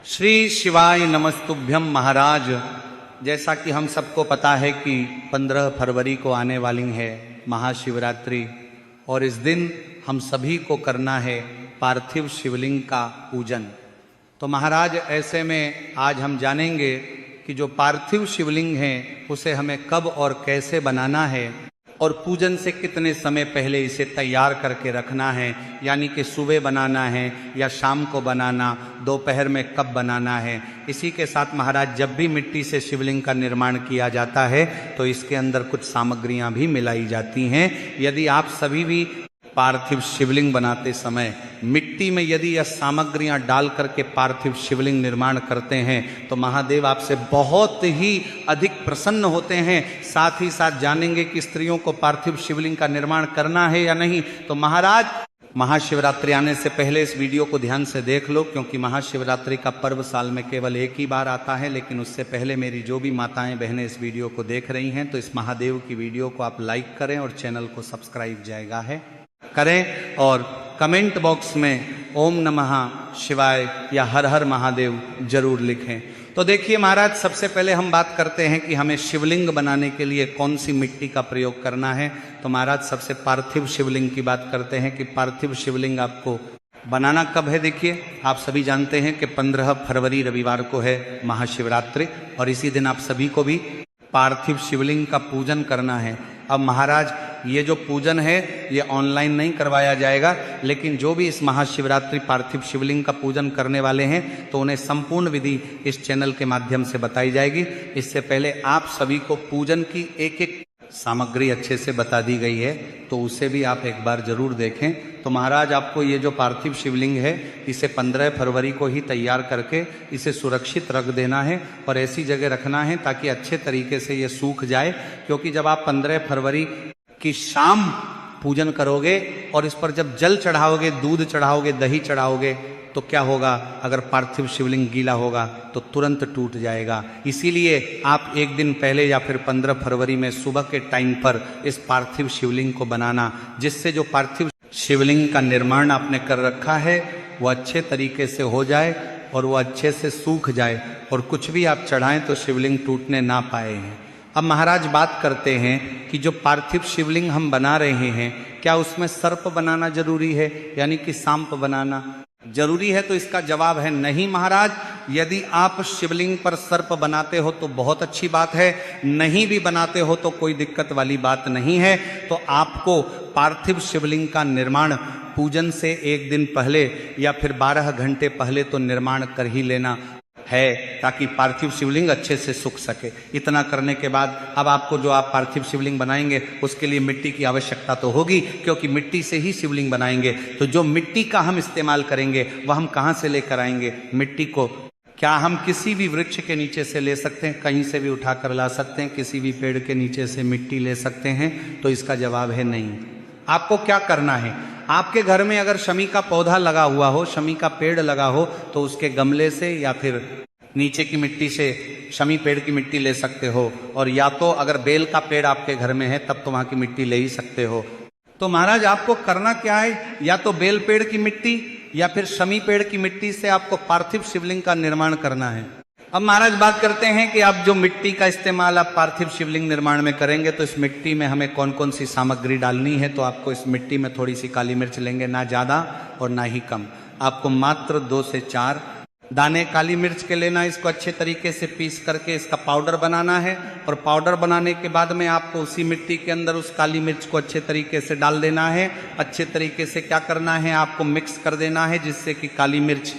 श्री शिवाय नमस्तुभ्यम महाराज। जैसा कि हम सबको पता है कि 15 फरवरी को आने वाली है महाशिवरात्रि और इस दिन हम सभी को करना है पार्थिव शिवलिंग का पूजन। तो महाराज ऐसे में आज हम जानेंगे कि जो पार्थिव शिवलिंग है उसे हमें कब और कैसे बनाना है और पूजन से कितने समय पहले इसे तैयार करके रखना है, यानी कि सुबह बनाना है या शाम को बनाना, दोपहर में कब बनाना है। इसी के साथ महाराज जब भी मिट्टी से शिवलिंग का निर्माण किया जाता है तो इसके अंदर कुछ सामग्रियां भी मिलाई जाती हैं। यदि आप सभी भी पार्थिव शिवलिंग बनाते समय मिट्टी में यदि यह सामग्रियां डाल करके पार्थिव शिवलिंग निर्माण करते हैं तो महादेव आपसे बहुत ही अधिक प्रसन्न होते हैं। साथ ही साथ जानेंगे कि स्त्रियों को पार्थिव शिवलिंग का निर्माण करना है या नहीं। तो महाराज महाशिवरात्रि आने से पहले इस वीडियो को ध्यान से देख लो, क्योंकि महाशिवरात्रि का पर्व साल में केवल एक ही बार आता है। लेकिन उससे पहले मेरी जो भी माताएं बहनें इस वीडियो को देख रही हैं तो इस महादेव की वीडियो को आप लाइक करें और चैनल को सब्सक्राइब जाएगा है करें और कमेंट बॉक्स में ओम नमः शिवाय या हर हर महादेव जरूर लिखें। तो देखिए महाराज, सबसे पहले हम बात करते हैं कि हमें शिवलिंग बनाने के लिए कौन सी मिट्टी का प्रयोग करना है। तो महाराज सबसे पार्थिव शिवलिंग की बात करते हैं कि पार्थिव शिवलिंग आपको बनाना कब है। देखिए आप सभी जानते हैं कि 15 फरवरी रविवार को है महाशिवरात्रि और इसी दिन आप सभी को भी पार्थिव शिवलिंग का पूजन करना है। अब महाराज ये जो पूजन है ये ऑनलाइन नहीं करवाया जाएगा, लेकिन जो भी इस महाशिवरात्रि पार्थिव शिवलिंग का पूजन करने वाले हैं तो उन्हें संपूर्ण विधि इस चैनल के माध्यम से बताई जाएगी। इससे पहले आप सभी को पूजन की एक एक सामग्री अच्छे से बता दी गई है, तो उसे भी आप एक बार जरूर देखें। तो महाराज आपको ये जो पार्थिव शिवलिंग है इसे 15 फरवरी को ही तैयार करके इसे सुरक्षित रख देना है और ऐसी जगह रखना है ताकि अच्छे तरीके से ये सूख जाए। क्योंकि जब आप 15 फरवरी की शाम पूजन करोगे और इस पर जब जल चढ़ाओगे, दूध चढ़ाओगे, दही चढ़ाओगे तो क्या होगा, अगर पार्थिव शिवलिंग गीला होगा तो तुरंत टूट जाएगा। इसीलिए आप एक दिन पहले या फिर 15 फरवरी में सुबह के टाइम पर इस पार्थिव शिवलिंग को बनाना, जिससे जो पार्थिव शिवलिंग का निर्माण आपने कर रखा है वो अच्छे तरीके से हो जाए और वो अच्छे से सूख जाए और कुछ भी आप चढ़ाएं तो शिवलिंग टूटने ना पाए हैं। अब महाराज बात करते हैं कि जो पार्थिव शिवलिंग हम बना रहे हैं क्या उसमें सर्प बनाना जरूरी है, यानी कि सांप बनाना जरूरी है। तो इसका जवाब है नहीं महाराज। यदि आप शिवलिंग पर सर्प बनाते हो तो बहुत अच्छी बात है, नहीं भी बनाते हो तो कोई दिक्कत वाली बात नहीं है। तो आपको पार्थिव शिवलिंग का निर्माण पूजन से एक दिन पहले या फिर 12 घंटे पहले तो निर्माण कर ही लेना है ताकि पार्थिव शिवलिंग अच्छे से सूख सके। इतना करने के बाद अब आपको जो आप पार्थिव शिवलिंग बनाएंगे उसके लिए मिट्टी की आवश्यकता तो होगी, क्योंकि मिट्टी से ही शिवलिंग बनाएंगे। तो जो मिट्टी का हम इस्तेमाल करेंगे वह हम कहाँ से लेकर आएंगे मिट्टी को? क्या हम किसी भी वृक्ष के नीचे से ले सकते हैं, कहीं से भी उठाकर ला सकते हैं, किसी भी पेड़ के नीचे से मिट्टी ले सकते हैं? तो इसका जवाब है नहीं। आपको क्या करना है, आपके घर में अगर शमी का पौधा लगा हुआ हो, शमी का पेड़ लगा हो तो उसके गमले से या फिर नीचे की मिट्टी से शमी पेड़ की मिट्टी ले सकते हो, और या तो अगर बेल का पेड़ आपके घर में है तब तो वहां की मिट्टी ले ही सकते हो। तो महाराज आपको करना क्या है, या तो बेल पेड़ की मिट्टी या फिर शमी पेड़ की मिट्टी से आपको पार्थिव शिवलिंग का निर्माण करना है। अब महाराज बात करते हैं कि आप जो मिट्टी का इस्तेमाल आप पार्थिव शिवलिंग निर्माण में करेंगे तो इस मिट्टी में हमें कौन कौन सी सामग्री डालनी है। तो आपको इस मिट्टी में थोड़ी सी काली मिर्च लेंगे, ना ज़्यादा और ना ही कम। आपको मात्र 2 से 4 दाने काली मिर्च के लेना। इसको अच्छे तरीके से पीस करके इसका पाउडर बनाना है और पाउडर बनाने के बाद में आपको उसी मिट्टी के अंदर उस काली मिर्च को अच्छे तरीके से डाल देना है। अच्छे तरीके से क्या करना है, आपको मिक्स कर देना है, जिससे कि काली मिर्च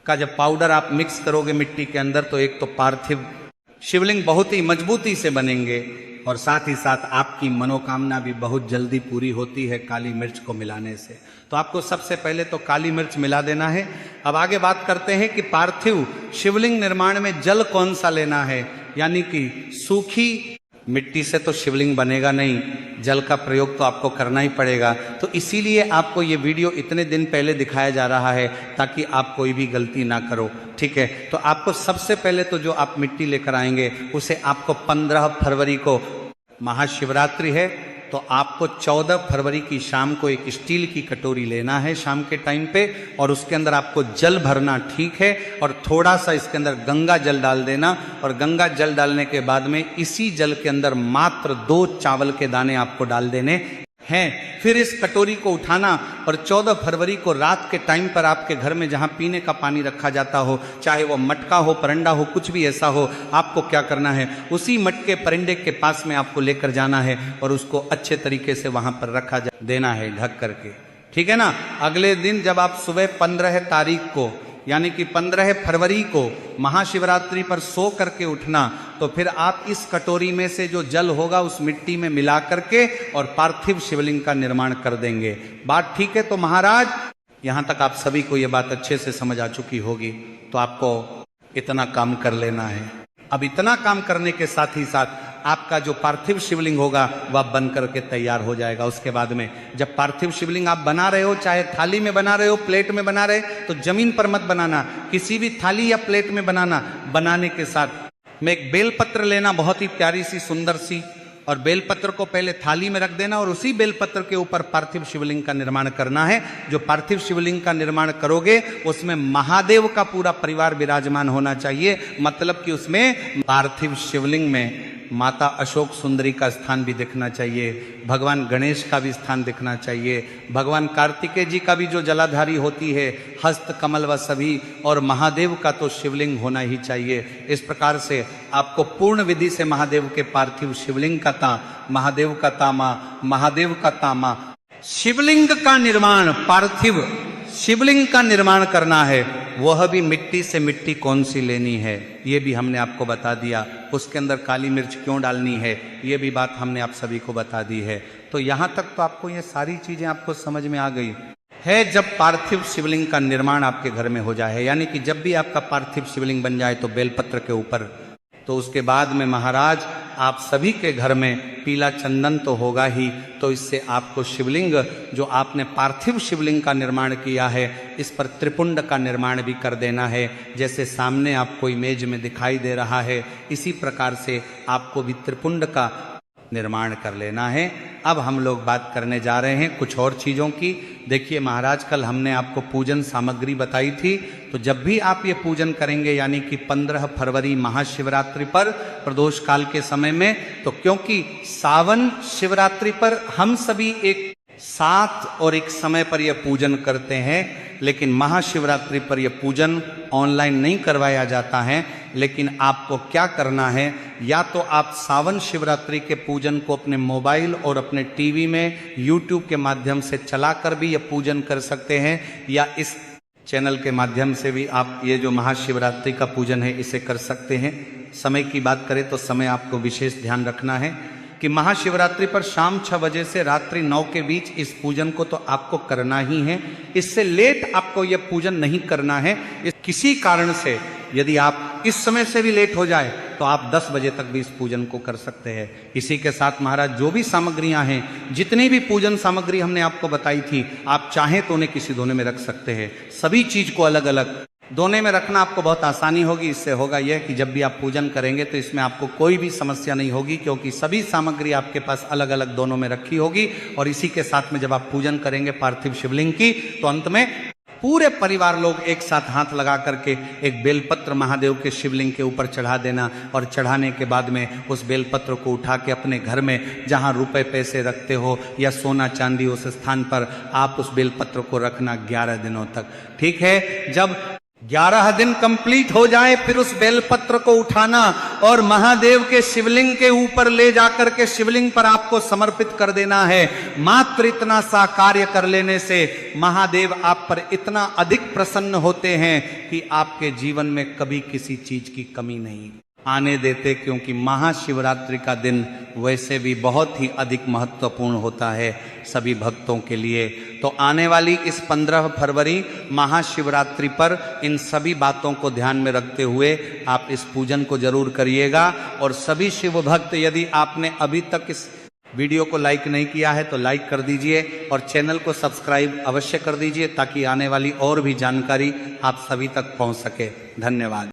का जब पाउडर आप मिक्स करोगे मिट्टी के अंदर तो एक तो पार्थिव शिवलिंग बहुत ही मजबूती से बनेंगे और साथ ही साथ आपकी मनोकामना भी बहुत जल्दी पूरी होती है काली मिर्च को मिलाने से। तो आपको सबसे पहले तो काली मिर्च मिला देना है। अब आगे बात करते हैं कि पार्थिव शिवलिंग निर्माण में जल कौन सा लेना है, यानी कि सूखी मिट्टी से तो शिवलिंग बनेगा नहीं, जल का प्रयोग तो आपको करना ही पड़ेगा। तो इसीलिए आपको ये वीडियो इतने दिन पहले दिखाया जा रहा है ताकि आप कोई भी गलती ना करो, ठीक है। तो आपको सबसे पहले तो जो आप मिट्टी लेकर आएंगे उसे आपको 15 फरवरी को महाशिवरात्रि है तो आपको 14 फरवरी की शाम को एक स्टील की कटोरी लेना है शाम के टाइम पे, और उसके अंदर आपको जल भरना, ठीक है, और थोड़ा सा इसके अंदर गंगा जल डाल देना, और गंगा जल डालने के बाद में इसी जल के अंदर मात्र 2 चावल के दाने आपको डाल देने हैं। फिर इस कटोरी को उठाना और 14 फरवरी को रात के टाइम पर आपके घर में जहां पीने का पानी रखा जाता हो, चाहे वो मटका हो, परंडा हो, कुछ भी ऐसा हो, आपको क्या करना है, उसी मटके परिंडे के पास में आपको लेकर जाना है और उसको अच्छे तरीके से वहां पर रखा देना है ढक करके, ठीक है ना। अगले दिन जब आप सुबह 15 तारीख को यानी कि 15 फरवरी को महाशिवरात्रि पर सो करके उठना, तो फिर आप इस कटोरी में से जो जल होगा उस मिट्टी में मिला करके और पार्थिव शिवलिंग का निर्माण कर देंगे। बात ठीक है? तो महाराज यहां तक आप सभी को यह बात अच्छे से समझ आ चुकी होगी, तो आपको इतना काम कर लेना है। अब इतना काम करने के साथ ही साथ आपका जो पार्थिव शिवलिंग होगा वह बन करके तैयार हो जाएगा। उसके बाद में जब पार्थिव शिवलिंग आप बना रहे हो, चाहे थाली में बना रहे हो, प्लेट में बना रहे, तो जमीन पर मत बनाना, किसी भी थाली या प्लेट में बनाना। बनाने के साथ में एक बेलपत्र लेना, बहुत ही प्यारी सी सुंदर सी, और बेलपत्र को पहले थाली में रख देना और उसी बेलपत्र के ऊपर पार्थिव शिवलिंग का निर्माण करना है। जो पार्थिव शिवलिंग का निर्माण करोगे उसमें महादेव का पूरा परिवार विराजमान होना चाहिए, मतलब कि उसमें पार्थिव शिवलिंग में माता अशोक सुंदरी का स्थान भी दिखना चाहिए, भगवान गणेश का भी स्थान दिखना चाहिए, भगवान कार्तिकेय जी का भी जो जलाधारी होती है, हस्त कमल व सभी, और महादेव का तो शिवलिंग होना ही चाहिए। इस प्रकार से आपको पूर्ण विधि से महादेव के पार्थिव शिवलिंग का महादेव का तामा, महादेव का तामा, शिवलिंग का निर्माण, पार्थिव शिवलिंग का निर्माण करना है। वह भी मिट्टी से मिट्टी कौन सी लेनी है ये भी हमने आपको बता दिया। उसके अंदर काली मिर्च क्यों डालनी है ये भी बात हमने आप सभी को बता दी है। तो यहाँ तक तो आपको ये सारी चीजें आपको समझ में आ गई है। जब पार्थिव शिवलिंग का निर्माण आपके घर में हो जाए, यानी कि जब भी आपका पार्थिव शिवलिंग बन जाए तो बेलपत्र के ऊपर, तो उसके बाद में महाराज आप सभी के घर में पीला चंदन तो होगा ही, तो इससे आपको शिवलिंग जो आपने पार्थिव शिवलिंग का निर्माण किया है इस पर त्रिपुंड का निर्माण भी कर देना है। जैसे सामने आपको इमेज में दिखाई दे रहा है, इसी प्रकार से आपको भी त्रिपुंड का निर्माण कर लेना है। अब हम लोग बात करने जा रहे हैं कुछ और चीज़ों की। देखिए महाराज, कल हमने आपको पूजन सामग्री बताई थी, तो जब भी आप ये पूजन करेंगे यानी कि 15 फरवरी महाशिवरात्रि पर प्रदोष काल के समय में, तो क्योंकि सावन शिवरात्रि पर हम सभी एक साथ और एक समय पर यह पूजन करते हैं, लेकिन महाशिवरात्रि पर यह पूजन ऑनलाइन नहीं करवाया जाता है। लेकिन आपको क्या करना है, या तो आप सावन शिवरात्रि के पूजन को अपने मोबाइल और अपने टीवी में यूट्यूब के माध्यम से चलाकर भी यह पूजन कर सकते हैं, या इस चैनल के माध्यम से भी आप ये जो महाशिवरात्रि का पूजन है इसे कर सकते हैं। समय की बात करें तो समय आपको विशेष ध्यान रखना है कि महाशिवरात्रि पर शाम 6 बजे से रात्रि 9 के बीच इस पूजन को तो आपको करना ही है। इससे लेट आपको यह पूजन नहीं करना है। किसी कारण से यदि आप इस समय से भी लेट हो जाए तो आप 10 बजे तक भी इस पूजन को कर सकते हैं। इसी के साथ महाराज जो भी सामग्रियां हैं, जितनी भी पूजन सामग्री हमने आपको बताई थी, आप चाहें तो उन्हें किसी दोने में रख सकते हैं। सभी चीज को अलग अलग दोने में रखना आपको बहुत आसानी होगी। इससे होगा यह कि जब भी आप पूजन करेंगे तो इसमें आपको कोई भी समस्या नहीं होगी, क्योंकि सभी सामग्री आपके पास अलग अलग दोनों में रखी होगी। और इसी के साथ में जब आप पूजन करेंगे पार्थिव शिवलिंग की, तो अंत में पूरे परिवार लोग एक साथ हाथ लगा करके एक बेलपत्र महादेव के शिवलिंग के ऊपर चढ़ा देना, और चढ़ाने के बाद में उस बेलपत्र को उठा के अपने घर में जहां रुपए पैसे रखते हो या सोना चांदी, उस स्थान पर आप उस बेलपत्र को रखना 11 दिनों तक। ठीक है, जब 11 दिन कंप्लीट हो जाए फिर उस बेलपत्र को उठाना और महादेव के शिवलिंग के ऊपर ले जाकर के शिवलिंग पर आपको समर्पित कर देना है। मात्र इतना सा कार्य कर लेने से महादेव आप पर इतना अधिक प्रसन्न होते हैं कि आपके जीवन में कभी किसी चीज की कमी नहीं आने देते, क्योंकि महाशिवरात्रि का दिन वैसे भी बहुत ही अधिक महत्वपूर्ण होता है सभी भक्तों के लिए। तो आने वाली इस 15 फरवरी महाशिवरात्रि पर इन सभी बातों को ध्यान में रखते हुए आप इस पूजन को जरूर करिएगा। और सभी शिव भक्त, यदि आपने अभी तक इस वीडियो को लाइक नहीं किया है तो लाइक कर दीजिए और चैनल को सब्सक्राइब अवश्य कर दीजिए, ताकि आने वाली और भी जानकारी आप सभी तक पहुंच सके। धन्यवाद।